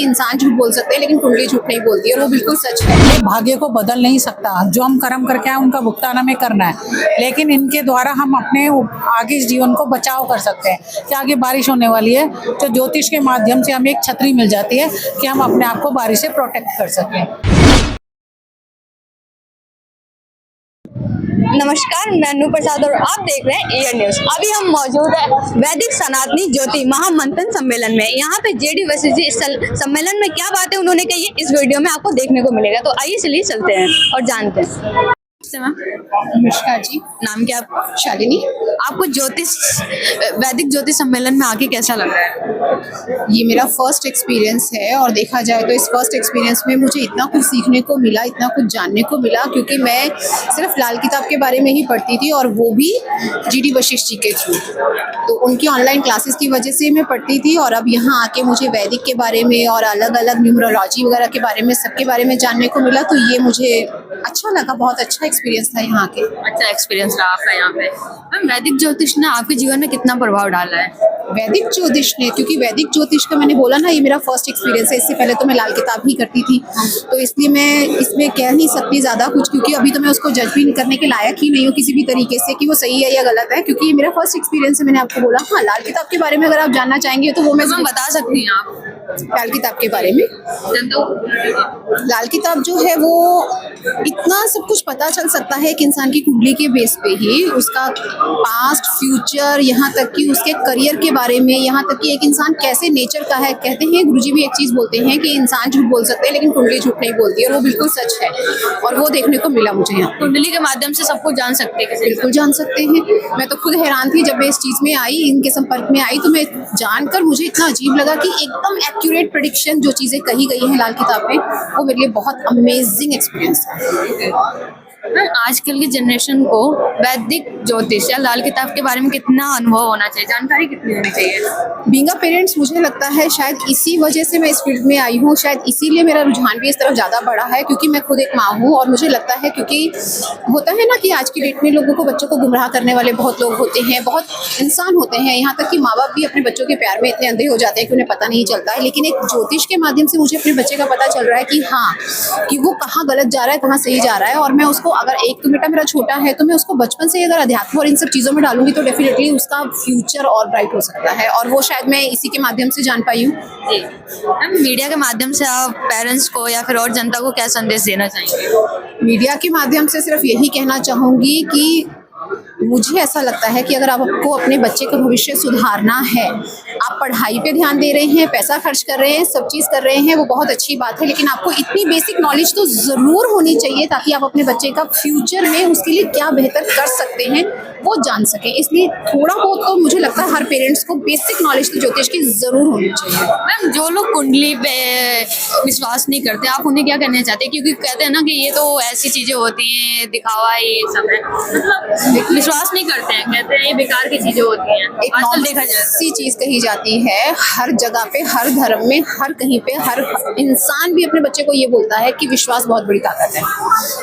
इंसान झूठ बोल सकते हैं लेकिन कुंडली झूठ नहीं बोलती, और वो बिल्कुल सच है। ये भाग्य को बदल नहीं सकता, जो हम कर्म करके आए उनका भुगतान हमें करना है, लेकिन इनके द्वारा हम अपने आगे इस जीवन को बचाव कर सकते हैं कि आगे बारिश होने वाली है, तो ज्योतिष के माध्यम से हमें एक छतरी मिल जाती है कि हम अपने आप को बारिश से प्रोटेक्ट कर सकें। नमस्कार, मैं अनु प्रसाद और आप देख रहे हैं एयर न्यूज। अभी हम मौजूद है वैदिक सनातनी ज्योति महामंथन सम्मेलन में। यहाँ पे जेडी वशिष्ठ जी सम्मेलन में क्या बातें उन्होंने कही है इस वीडियो में आपको देखने को मिलेगा, तो आइए चलिए चलते हैं और जानते हैं। नमस्कार जी। नाम क्या आपका? शालिनी। आपको वैदिक ज्योतिष सम्मेलन में आके कैसा लग रहा है? ये मेरा फर्स्ट एक्सपीरियंस है, और देखा जाए तो इस फर्स्ट एक्सपीरियंस में मुझे इतना कुछ सीखने को मिला, इतना कुछ जानने को मिला, क्योंकि मैं सिर्फ लाल किताब के बारे में ही पढ़ती थी, और वो भी जीडी वशिष्ठ जी के थ्रू। तो उनकी ऑनलाइन क्लासेस की वजह से मैं पढ़ती थी, और अब यहाँ आके मुझे वैदिक के बारे में और अलग अलग न्यूमरोलॉजी वगैरह के बारे में, सबके बारे में जानने को मिला। तो ये मुझे अच्छा लगा, बहुत अच्छा एक्सपीरियंस था यहाँ के। अच्छा एक्सपीरियंस रहा आपका यहाँ पे। मैम, वैदिक ज्योतिष ने आपके जीवन में कितना प्रभाव डाला है? वैदिक ज्योतिष ने, क्योंकि वैदिक ज्योतिष का मैंने बोला ना, ये मेरा फर्स्ट एक्सपीरियंस है। इससे पहले तो मैं लाल किताब ही करती थी, तो इसलिए मैं इसमें कह नहीं सकती ज़्यादा कुछ, क्योंकि अभी तो मैं उसको जज भी करने के लायक ही नहीं हूँ किसी भी तरीके से कि वो सही है या गलत है, क्योंकि ये मेरा फर्स्ट एक्सपीरियंस है। मैंने आपको बोला। हाँ, लाल किताब के बारे में अगर आप जानना चाहेंगे तो वो मैं बता सकती हैं आप लाल किताब के बारे में। लाल किताब जो है वो इतना सब कुछ पता चल सकता है एक इंसान की कुंडली के बेस पे ही, उसका पास्ट, फ्यूचर, यहाँ तक कि उसके करियर के बारे में, यहाँ तक कि एक इंसान कैसे नेचर का है। कहते हैं, गुरुजी भी एक चीज़ बोलते हैं कि इंसान झूठ बोल सकते हैं लेकिन कुंडली झूठ नहीं बोलती, और वो बिल्कुल सच है, और वो देखने को मिला मुझे यहाँ। कुंडली के माध्यम से सब कुछ जान सकते हैं? बिल्कुल जान सकते हैं। मैं तो खुद हैरान थी जब मैं इस चीज़ में आई, इनके संपर्क में आई, तो मैं जानकर मुझे इतना अजीब लगा कि एकदम एक्यूरेट प्रेडिक्शन जो चीज़ें कही गई हैं लाल किताब में, वो मेरे लिए बहुत अमेजिंग एक्सपीरियंस है। आजकल की जनरेशन को वैदिक ज्योतिष या लाल किताब के बारे में कितना अनुभव होना चाहिए, जानकारी कितनी होनी चाहिए? बीइंग अ पेरेंट्स, मुझे लगता है शायद इसी वजह से मैं इस फील्ड में आई हूँ, शायद इसीलिए मेरा रुझान भी इस तरफ ज़्यादा बढ़ा है, क्योंकि मैं खुद एक माँ हूँ। और मुझे लगता है, क्योंकि होता है ना कि आज की डेट में लोगों को, बच्चों को गुमराह करने वाले बहुत लोग होते हैं, बहुत इंसान होते हैं, यहाँ तक कि माँ बाप भी अपने बच्चों के प्यार में इतने अंधे हो जाते हैं कि उन्हें पता नहीं चलता है। लेकिन एक ज्योतिष के माध्यम से मुझे अपने बच्चे का पता चल रहा है कि हाँ, कि वो कहाँ गलत जा रहा है, कहाँ सही जा रहा है। और मैं उसको, अगर एक तो बेटा मेरा छोटा है, तो मैं उसको बचपन से अगर अध्यात्म और इन सब चीज़ों में डालूंगी तो डेफिनेटली उसका फ्यूचर और ब्राइट हो सकता है, और वो शायद मैं इसी के माध्यम से जान पाई हूँ। मीडिया के माध्यम से आप पेरेंट्स को या फिर और जनता को क्या संदेश देना चाहेंगे? मीडिया के माध्यम से सिर्फ यही कहना चाहूँगी कि मुझे ऐसा लगता है कि अगर आपको अपने बच्चे का भविष्य सुधारना है, आप पढ़ाई पे ध्यान दे रहे हैं, पैसा खर्च कर रहे हैं, सब चीज़ कर रहे हैं, वो बहुत अच्छी बात है, लेकिन आपको इतनी बेसिक नॉलेज तो ज़रूर होनी चाहिए ताकि आप अपने बच्चे का फ्यूचर में उसके लिए क्या बेहतर कर सकते हैं वो जान सकें। इसलिए थोड़ा बहुत तो मुझे लगता है हर पेरेंट्स को बेसिक नॉलेज तो ज्योतिष की ज़रूर होनी चाहिए। मैम, जो लोग कुंडली पे विश्वास नहीं करते, आप उन्हें क्या कहना चाहते हैं? क्योंकि कहते हैं ना कि ये तो ऐसी चीज़ें होती हैं, दिखावा है, ये सब है, मतलब विश्वास नहीं करते हैं, कहते हैं ये बेकार की चीज़ें होती हैं। आजकल देखा जाए ऐसी चीज़ कही जाती है हर जगह पे, हर धर्म में, हर कहीं पे, हर इंसान भी अपने बच्चे को ये बोलता है कि विश्वास बहुत बड़ी ताकत है,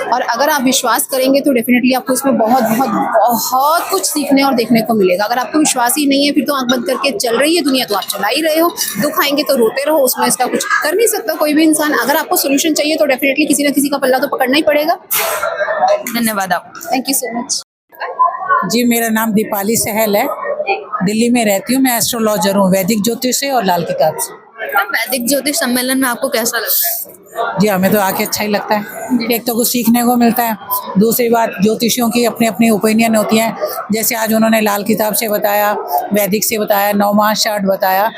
और अगर आप विश्वास करेंगे तो डेफिनेटली आपको इसमें बहुत बहुत बहुत कुछ सीखने और देखने को मिलेगा। अगर आपको विश्वास ही नहीं है, फिर तो आंख बंद करके चल रही है दुनिया, तो आप चला ही रहे हो। दुख आएंगे तो रोते रहो, उसमें इसका कुछ कर नहीं सकता कोई भी इंसान। अगर आपको सोल्यूशन चाहिए तो डेफिनेटली किसी ना किसी का पल्ला तो पकड़ना ही पड़ेगा। धन्यवाद आप। Thank you so much. जी, मेरा नाम दीपाली सहल है, दिल्ली में रहती हूँ। मैं एस्ट्रोलॉजर हूँ, वैदिक ज्योतिष से और लाल किताब से। वैदिक ज्योतिष सम्मेलन में आपको कैसा लगता है? जी, हमें तो आके अच्छा ही लगता है। एक तो कुछ सीखने को मिलता है, दूसरी बात ज्योतिषियों की अपनी अपनी ओपिनियन होती हैं। जैसे आज उन्होंने लाल किताब से बताया, वैदिक से बताया, नवमास चार्ट बताया,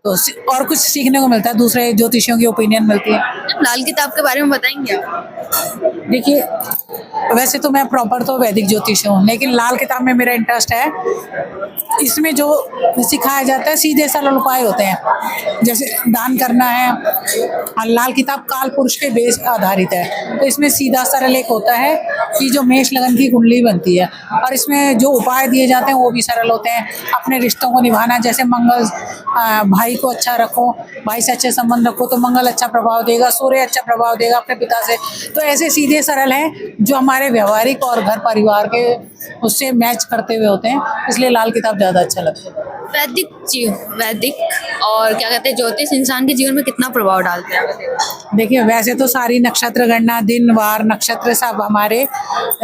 तो और कुछ सीखने को मिलता है, दूसरे ज्योतिषियों की ओपिनियन मिलती है। लाल किताब के बारे में बताएंगे आप? देखिए, वैसे तो मैं प्रॉपर तो वैदिक ज्योतिष हूँ, लेकिन लाल किताब में मेरा इंटरेस्ट है। इसमें जो सिखाया जाता है सीधे सरल उपाय होते हैं, जैसे दान करना है। और लाल किताब काल पुरुष के बेस आधारित है, तो इसमें सीधा सरल एक होता है कि जो मेष लगन की कुंडली बनती है, और इसमें जो उपाय दिए जाते हैं वो भी सरल होते हैं। अपने रिश्तों को निभाना, जैसे मंगल, भाई को अच्छा रखो, भाई से अच्छे संबंध रखो तो मंगल अच्छा प्रभाव देगा, सूर्य अच्छा प्रभाव देगा अपने पिता से। तो ऐसे सीधे सरल हैं जो हमारे व्यवहारिक और घर परिवार के उससे मैच करते हुए होते हैं, इसलिए लाल किताब ज़्यादा अच्छा लगता है। वैदिक और क्या कहते हैं ज्योतिष इंसान के जीवन में कितना प्रभाव डालते हैं? देखिए, वैसे तो सारी नक्षत्र गणना, दिन वार नक्षत्र सब हमारे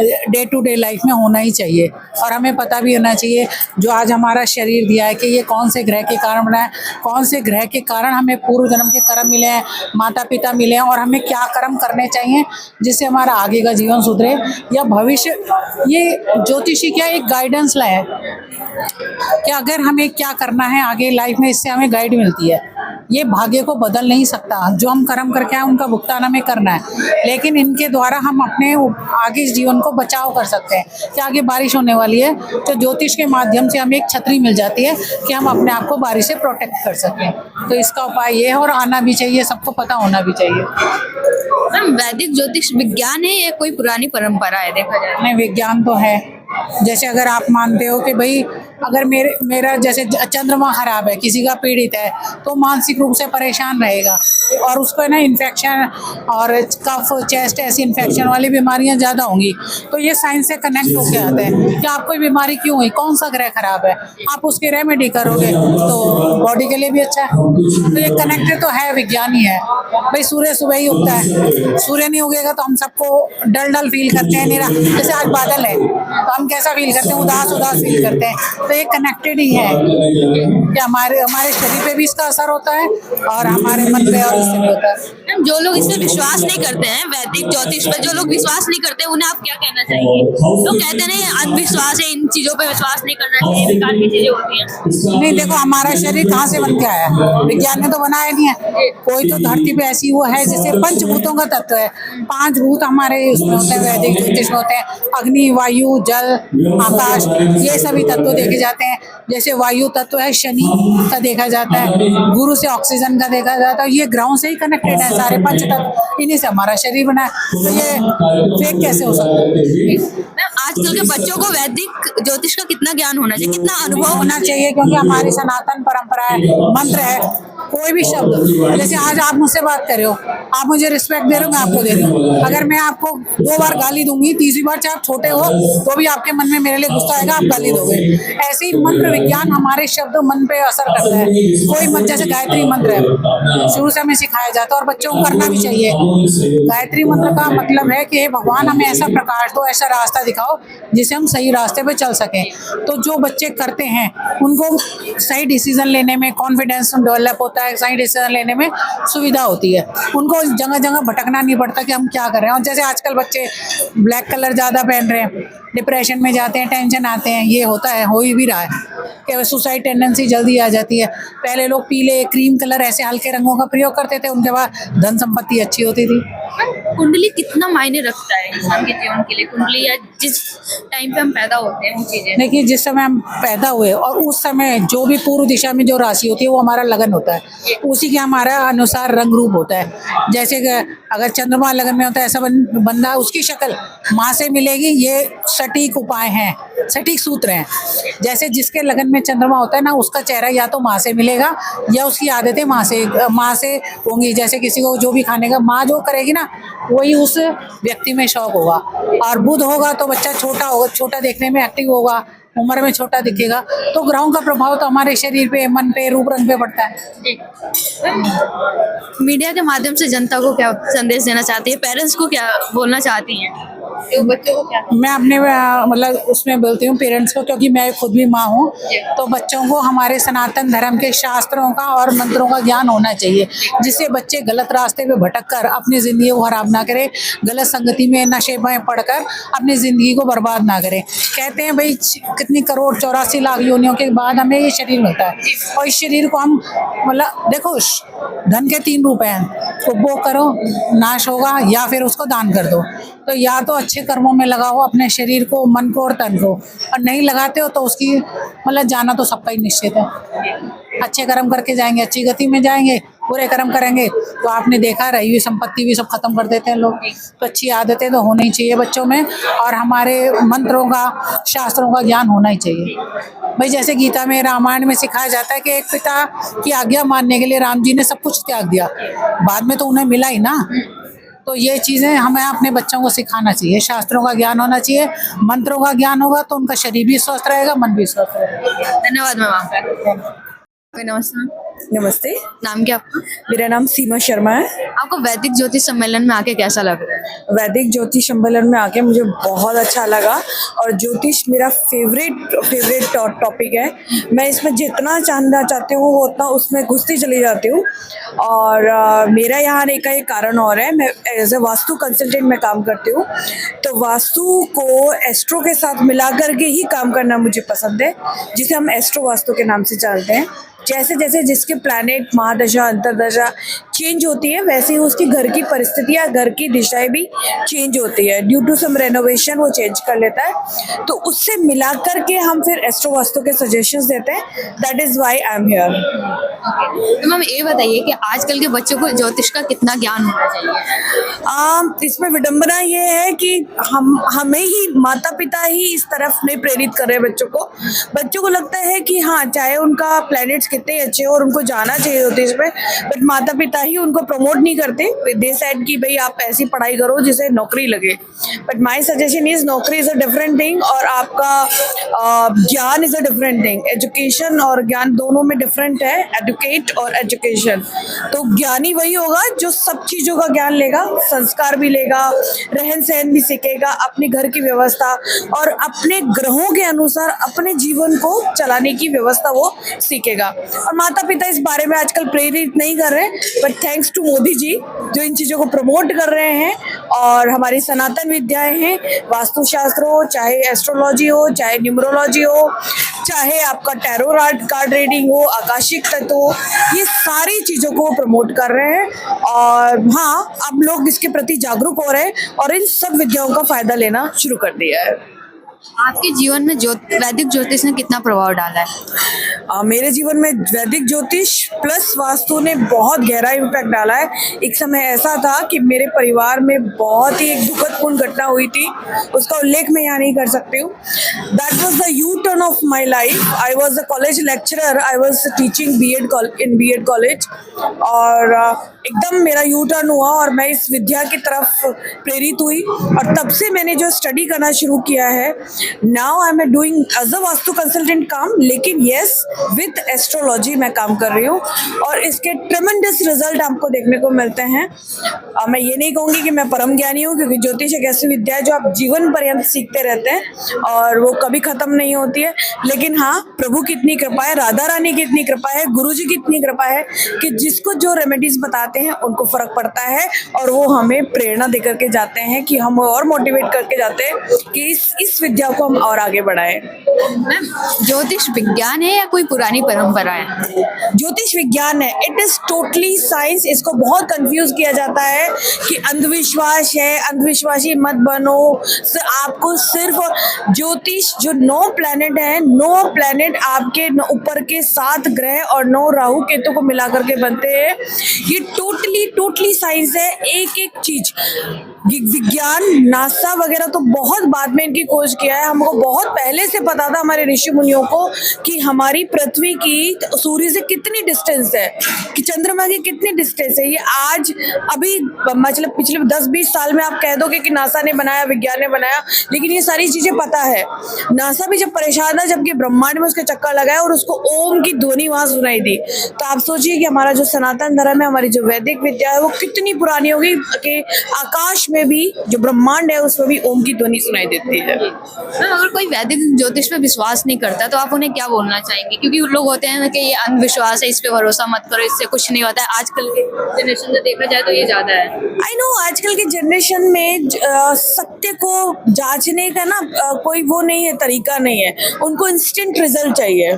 डे टू डे लाइफ में होना ही चाहिए, और हमें पता भी होना चाहिए जो आज हमारा शरीर दिया है कि ये कौन से ग्रह के कारण बना है, कौन से ग्रह के कारण हमें पूर्व जन्म के कर्म मिले हैं, माता पिता मिले हैं, और हमें क्या कर्म करने चाहिए जिससे हमारा आगे का जीवन सुधरे या भविष्य। ये ज्योतिषी क्या एक गाइडेंस है कि अगर हमें क्या करना है आगे लाइफ में, इससे हमें गाइड मिलती है। ये भाग्य को बदल नहीं सकता, जो हम कर्म करके आए उनका भुगतान हमें करना है, लेकिन इनके द्वारा हम अपने आगे इस जीवन को बचाव कर सकते हैं कि आगे बारिश होने वाली है तो ज्योतिष के माध्यम से हमें एक छतरी मिल जाती है कि हम अपने आप को बारिश से प्रोटेक्ट कर सकें। तो इसका उपाय ये है, और आना भी चाहिए, सबको पता होना भी चाहिए। मैम, वैदिक ज्योतिष विज्ञान है या कोई पुरानी परंपरा है देखा जाए? नहीं, विज्ञान तो है। जैसे अगर आप मानते हो कि भाई अगर मेरा जैसे चंद्रमा खराब है, किसी का पीड़ित है, तो मानसिक रूप से परेशान रहेगा, और उसको ना इन्फेक्शन और कफ, चेस्ट ऐसी इन्फेक्शन वाली बीमारियां ज़्यादा होंगी। तो ये साइंस से कनेक्ट होके आता है कि आपको बीमारी क्यों हुई, कौन सा ग्रह खराब है, आप उसकी रेमेडी करोगे तो बॉडी के लिए भी अच्छा है। तो ये कनेक्टेड तो है, विज्ञान ही है। भाई सूर्य सुबह ही उगता है, सूर्य नहीं उगेगा तो हम सबको डल डल फील करते हैं, निरा जैसे आज बादल है तो हम कैसा फील करते हैं, उदास उदास फील करते हैं। तो ये कनेक्टेड ही है कि हमारे शरीर पे भी इसका असर होता है और हमारे मन पे और इससे भी होता है। जो लोग इसमें विश्वास नहीं करते हैं, वैदिक ज्योतिष पर जो लोग विश्वास नहीं करते, उन्हें आप क्या कहना चाहिए? लोग कहते नहीं अंधविश्वास है, इन चीजों पे विश्वास नहीं करना चाहिए, बेकार की चीजें होती हैं। नहीं, देखो हमारा शरीर कहाँ से बन के आया है, विज्ञान ने तो बनाया नहीं है। कोई तो धरती पे ऐसी वो है जैसे पंचभूतों का तत्व है, 5 भूत हमारे उसमें होते हैं, वैदिक ज्योतिष में होते हैं, अग्नि, वायु, जल, आकाश, ये सभी तत्व देखे जाते हैं। जैसे वायु तत्व है शनि का देखा जाता है, गुरु से ऑक्सीजन का देखा जाता है, ये ग्रहों से ही कनेक्टेड है सारे पंच तत्व, इन्हीं से हमारा शरीर बना है। तो ये फेक कैसे हो सकता है? आजकल के बच्चों को वैदिक ज्योतिष का कितना ज्ञान होना चाहिए, कितना अनुभव होना चाहिए, क्योंकि हमारी सनातन परंपरा है, मंत्र है। कोई भी शब्द, जैसे आज आप मुझसे बात कर रहे हो, आप मुझे रिस्पेक्ट दे रहे हो, मैं आपको दे रही हूँ। अगर मैं आपको 2 बार गाली दूंगी, तीसरी बार चाहे आप छोटे हो तो भी आपके मन में मेरे लिए गुस्सा आएगा, आप गाली दोगे। ऐसे ही मंत्र विज्ञान हमारे शब्द मन पे असर करता है। कोई मंत्र, जैसे गायत्री मंत्र है, शुरू से हमें सिखाया जाता है और बच्चों को करना भी चाहिए। गायत्री मंत्र का मतलब है कि हे भगवान, हमें ऐसा प्रकाश दो, ऐसा रास्ता दिखाओ जिससे हम सही रास्ते पे चल सकें। तो जो बच्चे करते हैं उनको सही डिसीजन लेने में कॉन्फिडेंस डेवलप होता है, सही डिसीजन लेने में सुविधा होती है, उनको जगह जगह भटकना नहीं पड़ता कि हम क्या कर रहे हैं। और जैसे आजकल बच्चे ब्लैक कलर ज़्यादा पहन रहे हैं, डिप्रेशन में जाते हैं, टेंशन आते हैं, ये होता है, हो ही भी रहा है कि सुसाइड टेंडेंसी जल्दी आ जाती है। पहले लोग पीले, क्रीम कलर, ऐसे हल्के रंगों का प्रयोग करते थे, उनके बाद धन संपत्ति अच्छी होती थी। कुंडली कितना मायने रखता है इंसान के जीवन के लिए? कुंडली या जिस टाइम पे हम पैदा होते हैं वो चीजें, देखिए जिस समय हम पैदा हुए और उस समय जो भी पूर्व दिशा में जो राशि होती है वो हमारा लगन होता है, उसी के हमारा अनुसार रंग रूप होता है। जैसे कि अगर चंद्रमा लगन में होता है, ऐसा बंदा, उसकी शक्ल माँ से मिलेगी, ये सटीक उपाय हैं, सटीक सूत्र हैं। जैसे जिसके लगन में चंद्रमा होता है ना, उसका चेहरा या तो माँ से मिलेगा या उसकी आदतें माँ से होंगी। जैसे किसी को जो भी खाने का माँ जो करेगी ना, वही उस व्यक्ति में शौक होगा। और बुध होगा तो बच्चा छोटा होगा, छोटा देखने में एक्टिव होगा, उम्र में छोटा दिखेगा। तो ग्रहों का प्रभाव तो हमारे शरीर पे, मन पे, रूप रंग पे पड़ता है। मीडिया के माध्यम से जनता को क्या संदेश देना चाहती है, पेरेंट्स को क्या बोलना चाहती हैं, तो बच्चों को क्या? मैं अपने मतलब उसमें बोलती हूँ पेरेंट्स को, क्योंकि मैं खुद भी माँ हूँ, तो बच्चों को हमारे सनातन धर्म के शास्त्रों का और मंत्रों का ज्ञान होना चाहिए, जिससे बच्चे गलत रास्ते पे भटक कर अपनी ज़िंदगी को खराब ना करें, गलत संगति में, नशे में पढ़कर अपनी ज़िंदगी को बर्बाद ना करें। कहते हैं भाई कितनी करोड़ 84 लाख योनियों के बाद हमें ये शरीर मिलता है, और इस शरीर को हम मतलब देखो धन के 3 रूप हैं, उपभोग करो, नाश होगा, या फिर उसको दान कर दो। तो या तो अच्छे कर्मों में लगाओ अपने शरीर को, मन को और तन को, और नहीं लगाते हो तो उसकी मतलब जाना तो सबका ही निश्चित है। अच्छे कर्म करके जाएंगे, अच्छी गति में जाएंगे, बुरे कर्म करेंगे तो आपने देखा रही हुई संपत्ति भी सब खत्म कर देते हैं लोग। तो अच्छी आदतें तो होनी चाहिए बच्चों में, और हमारे मंत्रों का, शास्त्रों का ज्ञान होना ही चाहिए। भाई जैसे गीता में, रामायण में सिखाया जाता है कि एक पिता की आज्ञा मानने के लिए राम जी ने सब कुछ त्याग दिया, बाद में तो उन्हें मिला ही ना। तो ये चीज़ें हमें अपने बच्चों को सिखाना चाहिए। शास्त्रों का ज्ञान होना चाहिए, मंत्रों का ज्ञान होगा तो उनका शरीर भी स्वस्थ रहेगा, मन भी स्वस्थ रहेगा। धन्यवाद मैम आपका। नमस्ते। नमस्ते, नाम क्या आपका? मेरा नाम सीमा शर्मा है। आपको वैदिक ज्योतिष सम्मेलन में आके कैसा लग रहा है? वैदिक ज्योतिष सम्मेलन में आके मुझे बहुत अच्छा लगा और ज्योतिष मेरा फेवरेट टॉपिक है। मैं इसमें जितना जानना चाहती हूँ वो उतना उसमें घुसती चली जाती हूँ। और मेरा यहाँ आने का एक कारण और है, मैं एज ए वास्तु कंसल्टेंट में काम करती हूँ। तो वास्तु को एस्ट्रो के साथ मिला करके ही काम करना मुझे पसंद है, जिसे हम एस्ट्रो वास्तु के नाम से जानते हैं। जैसे जैसे जिसके प्लैनेट महादशा अंतरदशा चेंज होती है, वैसे ही उसकी घर की परिस्थितियाँ, घर की दिशाएं भी चेंज होती है। ड्यू टू सम रेनोवेशन वो चेंज कर लेता है, तो उससे मिला करके हम फिर एस्ट्रो वास्तु के सजेशंस देते हैं। That is why I am here. तो मैम ये बताइए कि आजकल के बच्चों को ज्योतिष का कितना ज्ञान होना चाहिए? इसमें विडंबना ये है कि हमें ही माता पिता ही इस तरफ नहीं प्रेरित कर रहे हैं बच्चों को। बच्चों को लगता है कि हाँ, चाहे उनका प्लैनेट्स कितने अच्छे हो और उनको जाना चाहिए ज्योतिष में, बट माता पिता ही उनको प्रमोट नहीं करते। दे सेड कि भाई आप ऐसी पढ़ाई करो जिसे नौकरी लगे। बट माई सजेशन इज नौकरी इज अ डिफरेंट थिंग और आपका ज्ञान is a different thing. Education और ज्ञान दोनों में डिफरेंट है, एडुकेट और एजुकेशन। तो ज्ञानी वही होगा जो सब चीज़ों का ज्ञान लेगा, संस्कार भी लेगा, रहन सहन भी सीखेगा, अपने घर की व्यवस्था और अपने ग्रहों के अनुसार अपने जीवन को चलाने की व्यवस्था वो सीखेगा। और माता पिता इस बारे में आजकल प्रेरित नहीं कर रहे, but thanks to Modi ji जो इन चीज़ों को प्रमोट कर रहे हैं। और हमारी सनातन विद्याएं हैं, वास्तुशास्त्र हो, चाहे एस्ट्रोलॉजी हो, चाहे न्यूमरोलॉजी हो, चाहे आपका टैरो कार्ड रीडिंग हो, आकाशिक तत्व हो, ये सारी चीज़ों को प्रमोट कर रहे हैं। और हाँ, अब लोग इसके प्रति जागरूक हो रहे हैं और इन सब विद्याओं का फायदा लेना शुरू कर दिया है। आपके जीवन में वैदिक ज्योतिष ने कितना प्रभाव डाला है? मेरे जीवन में वैदिक ज्योतिष प्लस वास्तु ने बहुत गहरा इम्पैक्ट डाला है। एक समय ऐसा था कि मेरे परिवार में बहुत ही एक दुखदपूर्ण घटना हुई थी, उसका उल्लेख मैं यहाँ नहीं कर सकती हूँ। That was the U turn of my life. I was a college lecturer, I was teaching B.Ed college और एकदम मेरा यू टर्न हुआ और मैं इस विद्या की तरफ प्रेरित हुई और तब से मैंने जो स्टडी करना शुरू किया है। Now I am doing as a vastu consultant काम, लेकिन यस विद एस्ट्रोलॉजी मैं काम कर रही हूँ और इसके ट्रेमेंडस रिजल्ट आपको देखने को मिलते हैं। मैं ये नहीं कहूँगी कि मैं परम ज्ञानी हूँ, क्योंकि ज्योतिष एक ऐसी विद्या है जो आप जीवन पर्यंत सीखते रहते हैं और वो कभी खत्म नहीं होती है। लेकिन हाँ, प्रभु की इतनी कृपा है, राधा रानी की इतनी कृपा है, गुरु जी की इतनी कृपा है कि जिसको जो रेमेडीज बताते हैं उनको फर्क पड़ता है और वो हमें प्रेरणा देकर के जाते हैं कि हम और मोटिवेट करके जाते हैं कि इस विद्या को हम और आगे बढ़ाएं। मैम, ज्योतिष विज्ञान है या कोई पुरानी परंपरा है? ज्योतिष विज्ञान है, इट इज टोटली साइंस। इसको बहुत कंफ्यूज किया जाता है कि अंधविश्वास है, अंधविश्वासी मत बनो। आपको सिर्फ ज्योतिष जो 9 प्लैनेट है, 9 प्लैनेट आपके ऊपर के 7 ग्रह और 9 राहु केतु को मिला करके बनते हैं। ये टोटली साइंस है। एक एक चीज विज्ञान, नासा वगैरह तो बहुत बाद में इनकी खोज किया है। हमको बहुत पहले से पता था हमारे ऋषि मुनियों को कि हमारी पृथ्वी की सूर्य से कितनी डिस्टेंस है, कि चंद्रमा की कितनी डिस्टेंस है। ये आज अभी मतलब पिछले 10-20 साल में आप कह दोगे कि नासा ने बनाया, विज्ञान ने बनाया, लेकिन ये सारी चीजें पता है। नासा भी जब परेशान था, जबकि ब्रह्मांड में उसके चक्कर लगाया और उसको ओम की ध्वनि वहां सुनाई दी। तो आप सोचिए कि हमारा जो सनातन धर्म है, हमारी जो वैदिक विद्या है, वो कितनी पुरानी होगी कि आकाश में भी जो ब्रह्मांड है उसमें भी ओम की ध्वनि सुनाई देती है। अगर कोई वैदिक ज्योतिष पे विश्वास नहीं करता तो आप उन्हें क्या बोलना चाहेंगे? क्योंकि लोग होते हैं कि ये अंधविश्वास है, इस पे भरोसा मत करो, इससे कुछ नहीं होता है। आजकल के जनरेशन से देखा जाए तो ये ज्यादा है। आई नो, आजकल के जनरेशन में सत्य को जांचने का ना कोई वो नहीं है, तरीका नहीं है। उनको इंस्टेंट रिजल्ट चाहिए।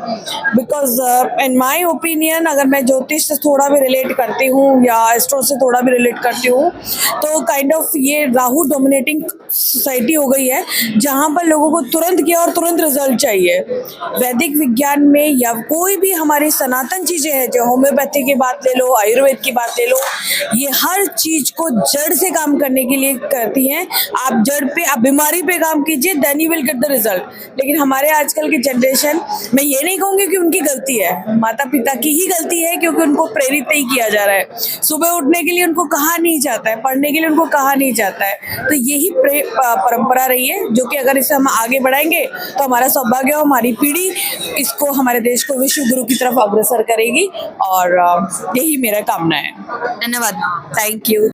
बिकॉज इन माई ओपिनियन, अगर मैं ज्योतिष से थोड़ा भी रिलेट करती हूँ या एस्ट्रो से थोड़ा भी रिलेट करती हूँ, तो काइंड ऑफ ये राहु डोमिनेटिंग सोसाइटी हो गई है, जहाँ पर लोगों को तुरंत किया और तुरंत रिजल्ट चाहिए। वैदिक विज्ञान में या कोई भी हमारी सनातन चीजें हैं, जो होम्योपैथी की बात ले लो, आयुर्वेद की बात ले लो, ये हर चीज को जड़ से काम करने के लिए करती हैं। आप जड़ पे, आप बीमारी पे काम कीजिए, then you will get the result. लेकिन हमारे आजकल की जनरेशन, मैं ये नहीं कहूँगी कि उनकी गलती है, माता पिता की ही गलती है, क्योंकि उनको प्रेरित नहीं किया जा रहा है। सुबह उठने के लिए उनको कहा नहीं जाता है, पढ़ने के लिए उनको कहा नहीं जाता है। तो यही परंपरा रही है जो कि अगर इसे हम आगे बढ़ाएंगे तो हमारा सौभाग्य, हमारी पीढ़ी इसको, हमारे देश को विश्व गुरु की तरफ अग्रसर करेगी और यही मेरा कामना है। धन्यवाद। Thank you.